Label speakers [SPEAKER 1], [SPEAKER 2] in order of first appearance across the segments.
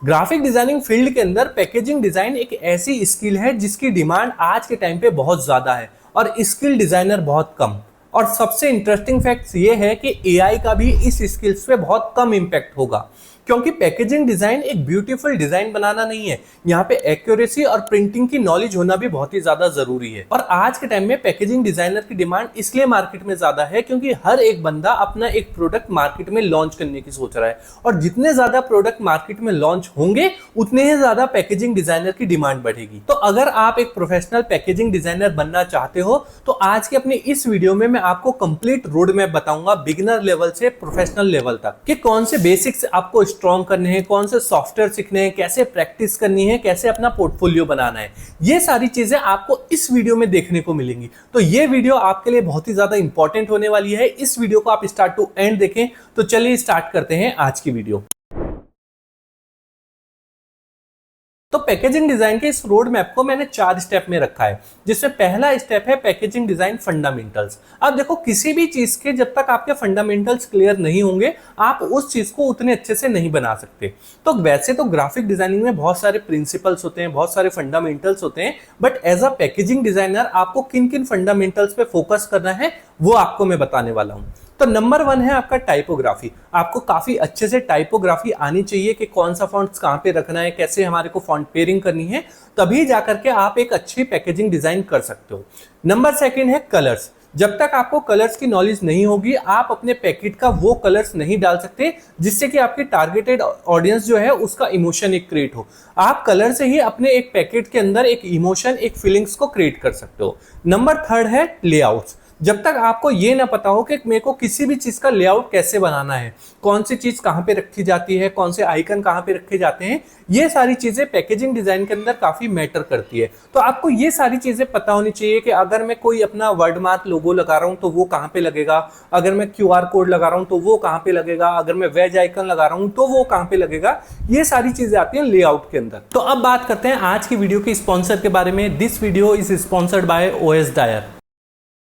[SPEAKER 1] Graphic designing field के अंदर packaging design एक ऐसी स्किल है जिसकी डिमांड आज के टाइम पे बहुत ज्यादा है और स्किल डिजाइनर बहुत कम। और सबसे इंटरेस्टिंग फैक्ट ये है कि एआई का भी इस स्किल्स पे बहुत कम इम्पैक्ट होगा, क्योंकि पैकेजिंग डिजाइन एक ब्यूटीफुल डिजाइन बनाना नहीं है, यहाँ पे एक्यूरेसी और प्रिंटिंग की नॉलेज होना भी बहुत ही ज्यादा जरूरी है। और आज के टाइम में पैकेजिंग डिजाइनर की डिमांड इसलिए मार्केट में ज्यादा है क्योंकि हर एक बंदा अपना एक प्रोडक्ट मार्केट में लॉन्च करने की सोच रहा है, और जितने ज्यादा प्रोडक्ट मार्केट में लॉन्च होंगे उतने ही ज्यादा पैकेजिंग डिजाइनर की डिमांड बढ़ेगी। तो अगर आप एक प्रोफेशनल पैकेजिंग डिजाइनर बनना चाहते हो तो आज के अपने इस वीडियो में मैं आपको कंप्लीट रोड मैप बताऊंगा बिगिनर लेवल से प्रोफेशनल लेवल तक कि कौन से बेसिक्स आपको स्ट्रॉन्ग करने हैं, कौन से सॉफ्टवेयर सीखने हैं, कैसे प्रैक्टिस करनी है, कैसे अपना पोर्टफोलियो बनाना है। ये सारी चीजें आपको इस वीडियो में देखने को मिलेंगी। तो ये वीडियो आपके लिए बहुत ही ज्यादा इंपॉर्टेंट होने वाली है। इस वीडियो को आप स्टार्ट टू एंड देखें। तो चलिए स्टार्ट करते हैं आज की वीडियो। तो पैकेजिंग डिजाइन के इस रोड मैप को मैंने 4 स्टेप में रखा है, जिसमें पहला स्टेप है पैकेजिंग डिजाइन फंडामेंटल्स। अब देखो, किसी भी चीज के जब तक आपके फंडामेंटल्स क्लियर नहीं होंगे आप उस चीज को उतने अच्छे से नहीं बना सकते। तो वैसे तो ग्राफिक डिजाइनिंग में बहुत सारे प्रिंसिपल्स होते हैं, बहुत सारे फंडामेंटल्स होते हैं, but as a packaging designer आपको किन किन फंडामेंटल्स पे फोकस करना है वो आपको मैं बताने वाला हूं। तो नंबर 1 है आपका टाइपोग्राफी। आपको काफी अच्छे से टाइपोग्राफी आनी चाहिए कि कौन सा फॉन्ट्स कहां पे रखना है, कैसे हमारे को फॉन्ट पेयरिंग करनी है, तभी जाकर के आप एक अच्छी पैकेजिंग डिजाइन कर सकते हो। नंबर 2 है कलर्स। जब तक आपको कलर्स की नॉलेज नहीं होगी आप अपने पैकेट का वो कलर्स नहीं डाल सकते जिससे कि आपकी टारगेटेड ऑडियंस जो है उसका इमोशन एक क्रिएट हो। आप कलर से ही अपने एक पैकेट के अंदर एक इमोशन, एक फीलिंग्स को क्रिएट कर सकते हो। नंबर 3 है लेआउट्स। जब तक आपको ये ना पता हो कि मेरे को किसी भी चीज का लेआउट कैसे बनाना है, कौन सी चीज कहां पे रखी जाती है, कौन से आइकन कहां पे रखे जाते हैं, ये सारी चीजें पैकेजिंग डिजाइन के अंदर काफी मैटर करती है। तो आपको ये सारी चीजें पता होनी चाहिए कि अगर मैं कोई अपना वर्डमार्क लोगो लगा रहा हूं तो वो कहां पे लगेगा, अगर मैं क्यूआर कोड लगा रहा हूं तो वो कहां पे लगेगा, अगर मैं वेज आइकन लगा रहा हूं तो वो कहां पे लगेगा। ये सारी चीजें आती हैं लेआउट के अंदर। तो अब बात करते हैं आज की वीडियो के स्पॉन्सर के बारे में। This video is sponsored by OS Dyer.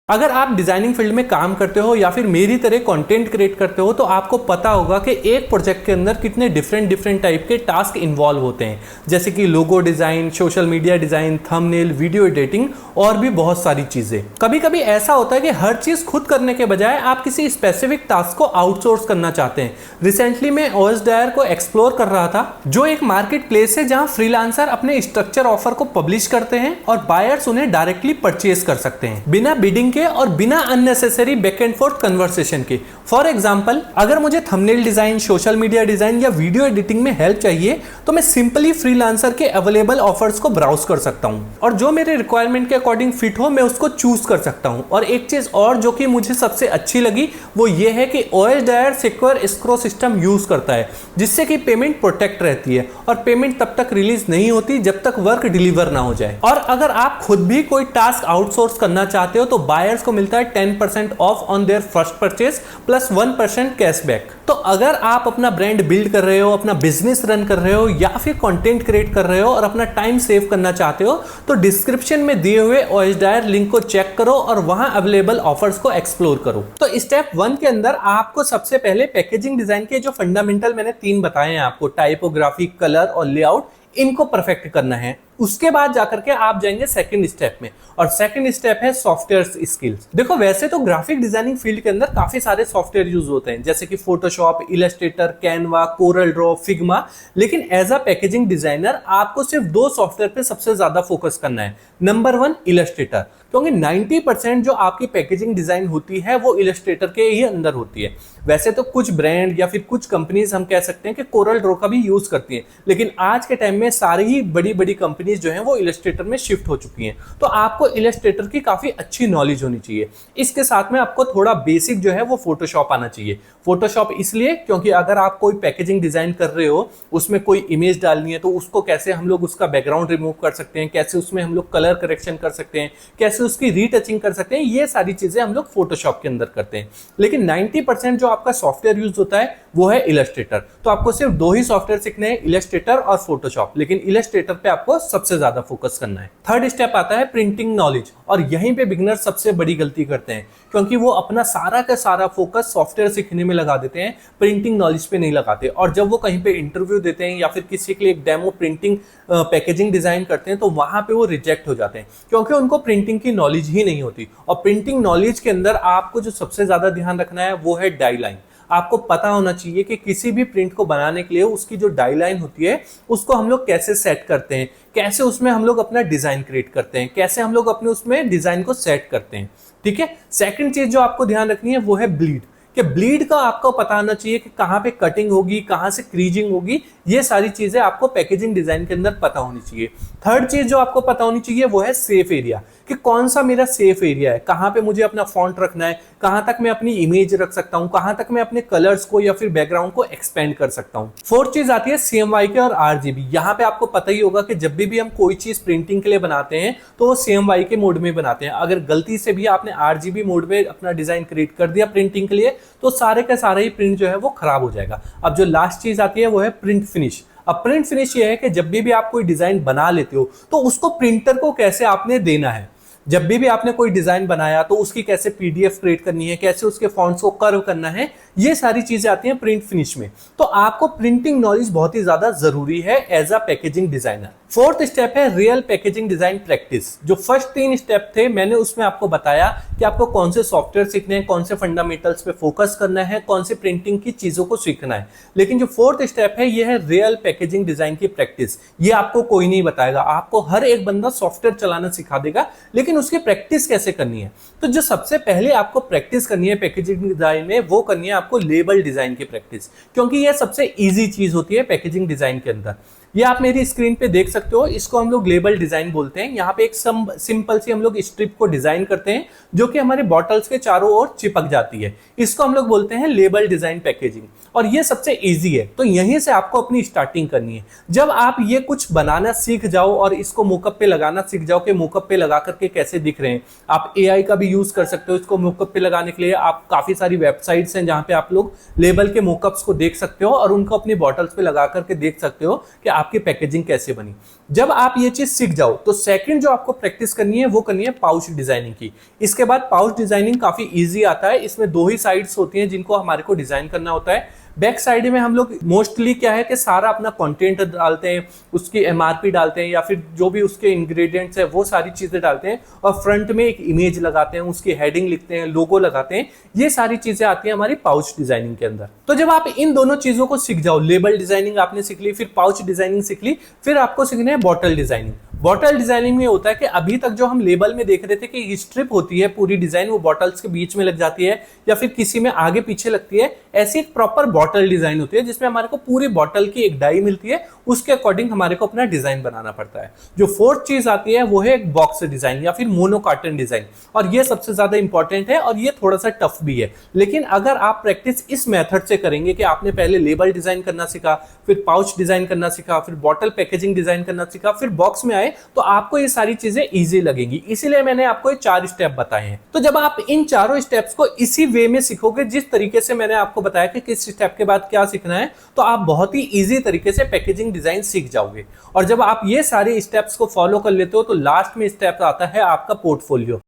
[SPEAKER 1] अगर आप डिजाइनिंग फील्ड में काम करते हो या फिर मेरी तरह कंटेंट क्रिएट करते हो तो आपको पता होगा कि एक प्रोजेक्ट के अंदर कितने डिफरेंट टाइप के टास्क इन्वॉल्व होते हैं, जैसे कि logo design, social media design, thumbnail, video editing और भी बहुत सारी चीजें। कभी कभी ऐसा होता है कि हर चीज खुद करने के बजाय आप किसी स्पेसिफिक टास्क को आउटसोर्स करना चाहते हैं। रिसेंटली मैं ओएस डायर को एक्सप्लोर कर रहा था, जो एक मार्केट प्लेस है जहां फ्रीलांसर अपने स्ट्रक्चर ऑफर को पब्लिश करते हैं और बायर्स उन्हें डायरेक्टली परचेज कर सकते हैं बिना बिडिंग और बिना unnecessary back and fourth conversation के। फॉर एग्जांपल, अगर मुझे thumbnail design, social media design या वीडियो एडिटिंग में हेल्प चाहिए तो मैं सिंपली फ्रीलांसर के अवेलेबल ऑफर्स को ब्राउज कर सकता हूं और जो मेरे रिक्वायरमेंट के अकॉर्डिंग फिट हो मैं उसको चूज कर सकता हूं। और एक चीज और जो कि मुझे सबसे अच्छी लगी वो ये है कि OS Dyer secure escrow system use करता है, जिससे कि पेमेंट प्रोटेक्ट रहती है और पेमेंट तब तक रिलीज नहीं होती जब तक वर्क डिलीवर ना हो जाए। और अगर आप खुद भी कोई टास्क आउटसोर्स करना चाहते हो तो बायर्स को मिलता है 10% of on their first purchase plus 1% cashback. तो अगर आप अपना ब्रांड बिल्ड कर रहे हो, अपना बिजनेस रन कर रहे हो या फिर कंटेंट क्रिएट कर रहे हो और अपना टाइम सेव करना चाहते हो तो डिस्क्रिप्शन में दिए हुए ओएस डायर लिंक को चेक करो और वहां अवेलेबल ऑफर्स को एक्सप्लोर करो। तो स्टेप 1 के अंदर आपको सबसे पहले पैकेजिंग डिजाइन के जो फंडामेंटल मैंने 3 बताए हैं आपको, टाइपोग्राफी, कलर और लेआउट, इनको परफेक्ट करना है। उसके बाद जाकर के आप जाएंगे सेकंड स्टेप में, और सेकंड स्टेप है सॉफ्टवेयर स्किल्स। देखो, वैसे तो ग्राफिक डिजाइनिंग फील्ड के अंदर काफी सारे सॉफ्टवेयर यूज होते हैं, जैसे कि Photoshop, Illustrator, Canva, Corel Draw, Figma, लेकिन एज अ पैकेजिंग डिजाइनर आपको सिर्फ 2 सॉफ्टवेयर पे सबसे ज्यादा फोकस करना है। नंबर 1 इलस्ट्रेटर, क्योंकि 90% जो आपकी पैकेजिंग डिजाइन होती है वो इलस्ट्रेटर के ही अंदर होती है। वैसे तो कुछ ब्रांड या फिर कुछ कंपनीज हम कह सकते हैं कि कोरल ड्रॉ का भी यूज करती हैं, लेकिन आज के टाइम में सारी ही बड़ी बड़ी कंपनीज जो हैं वो इलस्ट्रेटर में शिफ्ट हो चुकी हैं। तो आपको इलस्ट्रेटर की काफी अच्छी नॉलेज होनी चाहिए। इसके साथ में आपको थोड़ा बेसिक जो है वो फोटोशॉप आना चाहिए। फोटोशॉप इसलिए क्योंकि अगर आप कोई पैकेजिंग डिजाइन कर रहे हो, उसमें कोई इमेज डालनी है तो उसको कैसे हम लोग उसका बैकग्राउंड रिमूव कर सकते हैं, कैसे उसमें हम लोग कलर करेक्शन कर सकते हैं, कैसे कैसे उसकी रीटचिंग कर सकते हैं, ये सारी चीजें हम लोग फोटोशॉप के अंदर करते हैं। लेकिन 90% जो आपका सॉफ्टवेयर यूज होता है वो है इलस्ट्रेटर। तो आपको सिर्फ दो ही सॉफ्टवेयर सीखने हैं, इलस्ट्रेटर और फोटोशॉप, लेकिन इलस्ट्रेटर पे आपको सबसे ज्यादा फोकस करना है। थर्ड स्टेप आता है प्रिंटिंग नॉलेज, और यहीं पे बिगिनर सबसे बड़ी गलती करते हैं, क्योंकि वो अपना सारा का सारा फोकस सॉफ्टवेयर सीखने में लगा देते हैं, प्रिंटिंग नॉलेज पे नहीं लगाते। और जब वो कहीं पे इंटरव्यू देते हैं या फिर किसी के लिए एक डेमो प्रिंटिंग पैकेजिंग डिजाइन करते हैं, तो वहां पे वो रिजेक्ट हो जाते हैं, क्योंकि उनको प्रिंटिंग की नॉलेज ही नहीं होती। और प्रिंटिंग नॉलेज के अंदर आपको जो सबसे ज्यादा ध्यान रखना है वो है डाई लाइन। आपको पता होना चाहिए कि किसी भी प्रिंट को बनाने के लिए उसकी जो डाई लाइन होती है उसको हम लोग कैसे सेट करते हैं, कैसे उसमें हम लोग अपना डिजाइन क्रिएट करते हैं, कैसे हम लोग अपने उसमें डिजाइन को सेट करते हैं। ठीक है। सेकंड चीज जो आपको ध्यान रखनी है वो है ब्लीड, कि ब्लीड का आपको पता होना चाहिए कि कहां पे कटिंग होगी, कहां से क्रीजिंग होगी, ये सारी चीजें आपको पैकेजिंग डिजाइन के अंदर पता होनी चाहिए। थर्ड चीज जो आपको पता होनी चाहिए वो है सेफ एरिया, कि कौन सा मेरा सेफ एरिया है, कहां पे मुझे अपना फॉन्ट रखना है, कहां तक मैं अपनी इमेज रख सकता हूं, कहां तक मैं अपने कलर्स को या फिर बैकग्राउंड को एक्सपेंड कर सकता हूं। फोर्थ चीज आती है CMYK और RGB। यहां पे आपको पता ही होगा कि जब भी हम कोई चीज प्रिंटिंग के लिए बनाते हैं तो वो CMYK मोड में बनाते हैं। अगर गलती से भी आपने RGB मोड में अपना डिजाइन क्रिएट कर दिया प्रिंटिंग के लिए, तो सारे का सारा ही प्रिंट जो है वो खराब हो जाएगा। अब जो लास्ट चीज आती है वो है प्रिंट फिनिश। अब प्रिंट फिनिश ये है कि जब भी आप कोई डिजाइन बना लेते हो तो उसको प्रिंटर को कैसे आपने देना है। जब भी आपने कोई डिजाइन बनाया तो उसकी कैसे PDF क्रिएट करनी है, कैसे उसके फॉन्ट्स को कर्व करना है, ये सारी चीजें आती हैं प्रिंट फिनिश में। तो आपको प्रिंटिंग नॉलेज बहुत ही ज्यादा जरूरी है as a packaging designer. Fourth step है रियल पैकेजिंग डिजाइन प्रैक्टिस। जो फर्स्ट 3 स्टेप थे मैंने उसमें आपको बताया कि आपको कौन से सॉफ्टवेयर सीखने हैं, कौन से फंडामेंटल्स पे फोकस करना है, कौन से प्रिंटिंग की चीजों को सीखना है। लेकिन जो फोर्थ स्टेप है ये है रियल पैकेजिंग डिजाइन की प्रैक्टिस। ये आपको कोई नहीं बताएगा, आपको हर एक बंदा सॉफ्टवेयर चलाना सिखा देगा, लेकिन उसकी प्रैक्टिस कैसे करनी है। तो जो सबसे पहले आपको प्रैक्टिस करनी है पैकेजिंग डिजाइन में, वो करनी है आपको लेबल डिजाइन की प्रैक्टिस, क्योंकि ये सबसे इजी चीज होती है पैकेजिंग डिजाइन के अंदर। ये आप मेरी स्क्रीन पे देख सकते हो, इसको हम लोग लेबल डिजाइन बोलते हैं। यहाँ पे एक सिंपल सी हम लोग स्ट्रिप को डिजाइन करते हैं जो कि हमारे बॉटल्स के चारों ओर चिपक जाती है, इसको हम लोग बोलते हैं लेबल डिजाइन पैकेजिंग। और ये सबसे इजी है, तो यहीं से आपको अपनी स्टार्टिंग करनी है। जब आप ये कुछ बनाना सीख जाओ और इसको मोकअप पे लगाना सीख जाओ कि मोकअप पे लगा करके कैसे दिख रहे हैं, आप AI का भी यूज कर सकते हो इसको मोकअप पे लगाने के लिए। आप काफी सारी वेबसाइट्स हैं जहां पे आप लोग लेबल के मोकअप्स को देख सकते हो और उनको अपनी बॉटल्स पे लगा करके देख सकते हो कि आपकी पैकेजिंग कैसे बनी। जब आप ये चीज सीख जाओ तो सेकंड जो आपको प्रैक्टिस करनी है वो करनी है पाउच डिजाइनिंग की। इसके बाद पाउच डिजाइनिंग काफी इजी आता है। इसमें 2 ही साइड्स होती हैं जिनको हमारे को डिजाइन करना होता है। बैक साइड में हम लोग मोस्टली क्या है कि सारा अपना कंटेंट डालते हैं, उसकी MRP डालते हैं या फिर जो भी उसके इंग्रेडिएंट्स है वो सारी चीजें डालते हैं, और फ्रंट में एक इमेज लगाते हैं, उसकी हेडिंग लिखते हैं, लोगो लगाते हैं। ये सारी चीजें आती हैं हमारी पाउच डिजाइनिंग के अंदर। तो जब आप इन दोनों चीजों को सीख जाओ, लेबल डिजाइनिंग आपने सीख ली, फिर पाउच डिजाइनिंग सीख ली, फिर आपको सीखना है बॉटल डिजाइनिंग। बॉटल डिजाइनिंग में होता है कि अभी तक जो हम लेबल में देख रहे थे कि स्ट्रिप होती है पूरी डिजाइन, वो बॉटल्स के बीच में लग जाती है या फिर किसी में आगे पीछे लगती है, ऐसी एक प्रॉपर बॉटल डिजाइन होती है जिसमें हमारे को पूरी बॉटल की एक डाई मिलती है, उसके अकॉर्डिंग हमारे को अपना डिजाइन बनाना पड़ता है। जो फोर्थ चीज आती है वो है एक बॉक्स डिजाइन या फिर मोनो कार्टन डिजाइन, और ये सबसे ज्यादा इंपॉर्टेंट है और ये थोड़ा सा टफ भी है। लेकिन अगर आप प्रैक्टिस इस मेथड से करेंगे कि आपने पहले लेबल डिजाइन करना सीखा, फिर पाउच डिजाइन करना सीखा, फिर बॉटल पैकेजिंग डिजाइन करना सीखा, फिर बॉक्स में आए, तो आपको ये सारी चीजें इजी लगेंगी। इसीलिए मैंने आपको ये 4 स्टेप बताए हैं। तो जब आप इन चारों स्टेप्स को इसी वे में सीखोगे, जिस तरीके से मैंने आपको बताया कि किस स्टेप के बाद क्या सीखना है, तो आप बहुत ही इजी तरीके से पैकेजिंग डिजाइन सीख जाओगे। और जब आप ये सारे स्टेप्स को फॉलो कर लेते हो तो लास्ट में स्टेप आता है आपका पोर्टफोलियो।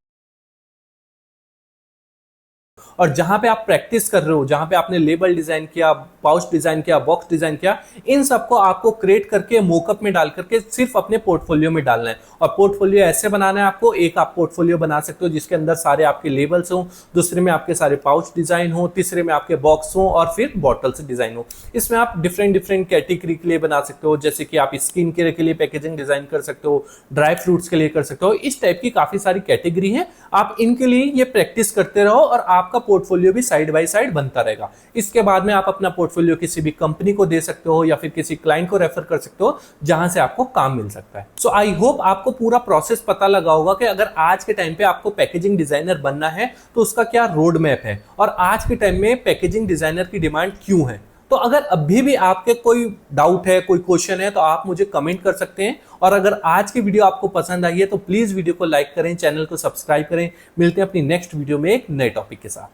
[SPEAKER 1] और जहां पे आप प्रैक्टिस कर रहे हो, जहां पे आपने लेबल डिजाइन किया, पाउच डिजाइन किया, बॉक्स डिजाइन किया, इन सबको आपको क्रिएट करके मोकअप में डाल करके सिर्फ अपने पोर्टफोलियो में डालना है। और पोर्टफोलियो ऐसे बनाना है आपको, एक आप पोर्टफोलियो बना सकते हो जिसके अंदर सारे आपके लेबल्स हो, दूसरे में आपके सारे पाउच डिजाइन हो, तीसरे में आपके बॉक्स हो, और फिर बॉटल्स डिजाइन हो। इसमें आप डिफरेंट कैटेगरी के लिए बना सकते हो, जैसे कि आप स्किन केयर के लिए पैकेजिंग डिजाइन कर सकते हो, ड्राई फ्रूट्स के लिए कर सकते हो। इस टाइप की काफी सारी कैटेगरी है। आप इनके लिए ये प्रैक्टिस करते रहो और आपका पोर्टफोलियो भी साइड बाय साइड बनता रहेगा। इसके बाद में आप अपना पोर्टफोलियो किसी भी कंपनी को दे सकते हो या फिर किसी क्लाइंट को रेफर कर सकते हो जहां से आपको काम मिल सकता है। सो आई होप आपको पूरा प्रोसेस पता लगा होगा कि अगर आज के टाइम पे आपको पैकेजिंग डिजाइनर बनना है तो उसका क्या रोड मैप है और आज के टाइम में पैकेजिंग डिजाइनर की डिमांड क्यों है। तो अगर अभी भी आपके कोई डाउट है, कोई क्वेश्चन है, तो आप मुझे कमेंट कर सकते हैं। और अगर आज की वीडियो आपको पसंद आई है तो प्लीज वीडियो को लाइक करें, चैनल को सब्सक्राइब करें। मिलते हैं अपनी नेक्स्ट वीडियो में एक नए टॉपिक के साथ।